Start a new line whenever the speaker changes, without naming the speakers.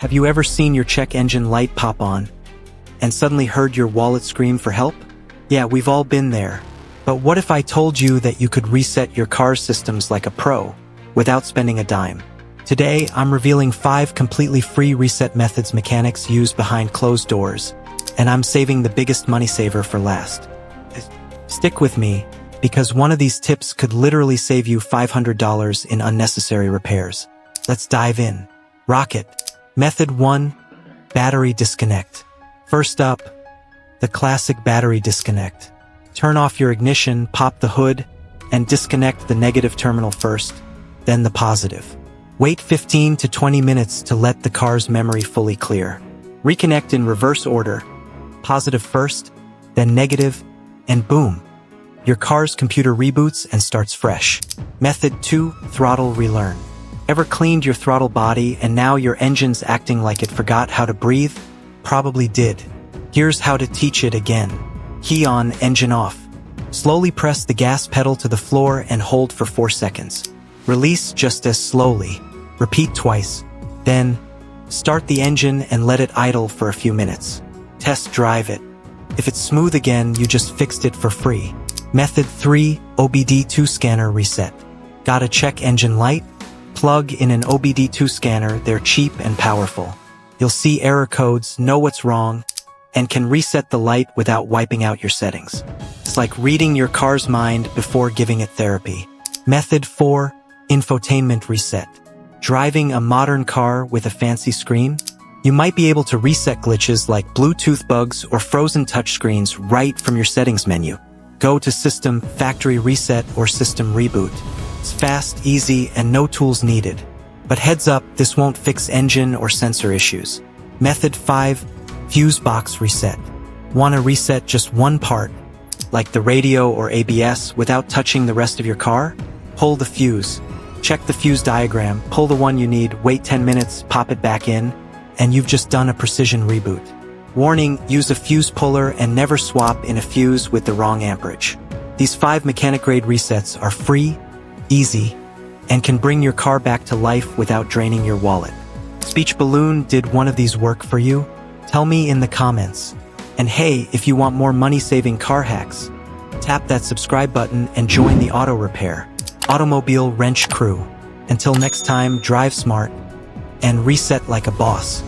Have you ever seen your check engine light pop on and suddenly heard your wallet scream for help? Yeah, we've all been there. But what if I told you that you could reset your car's systems like a pro without spending a dime? Today, I'm revealing 5 completely free reset methods mechanics use behind closed doors, and I'm saving the biggest money saver for last. Stick with me, because one of these tips could literally save you $500 in unnecessary repairs. Let's dive in. Rocket. Method 1. Battery disconnect. First up, the classic battery disconnect. Turn off your ignition, pop the hood, and disconnect the negative terminal first, then the positive. Wait 15 to 20 minutes to let the car's memory fully clear. Reconnect in reverse order. Positive first, then negative, and boom. Your car's computer reboots and starts fresh. Method 2. Throttle relearn. Ever cleaned your throttle body and now your engine's acting like it forgot how to breathe? Probably did. Here's how to teach it again. Key on, engine off. Slowly press the gas pedal to the floor and hold for 4 seconds. Release just as slowly. Repeat twice. Then, start the engine and let it idle for a few minutes. Test drive it. If it's smooth again, you just fixed it for free. Method 3. OBD2 scanner reset. Got a check engine light? Plug in an OBD2 scanner, they're cheap and powerful. You'll see error codes, know what's wrong, and can reset the light without wiping out your settings. It's like reading your car's mind before giving it therapy. Method 4. Infotainment reset. Driving a modern car with a fancy screen? You might be able to reset glitches like Bluetooth bugs or frozen touchscreens right from your settings menu. Go to System, Factory Reset, or System Reboot. It's fast, easy, and no tools needed. But heads up, this won't fix engine or sensor issues. Method 5. Fuse box reset. Want to reset just one part, like the radio or ABS, without touching the rest of your car? Pull the fuse. Check the fuse diagram, pull the one you need, wait 10 minutes, pop it back in, and you've just done a precision reboot. Warning, use a fuse puller and never swap in a fuse with the wrong amperage. These 5 mechanic-grade resets are free, easy, and can bring your car back to life without draining your wallet. Speech Balloon, did one of these work for you? Tell me in the comments. And hey, if you want more money-saving car hacks, tap that subscribe button and join the auto repair automobile wrench crew. Until next time, drive smart and reset like a boss.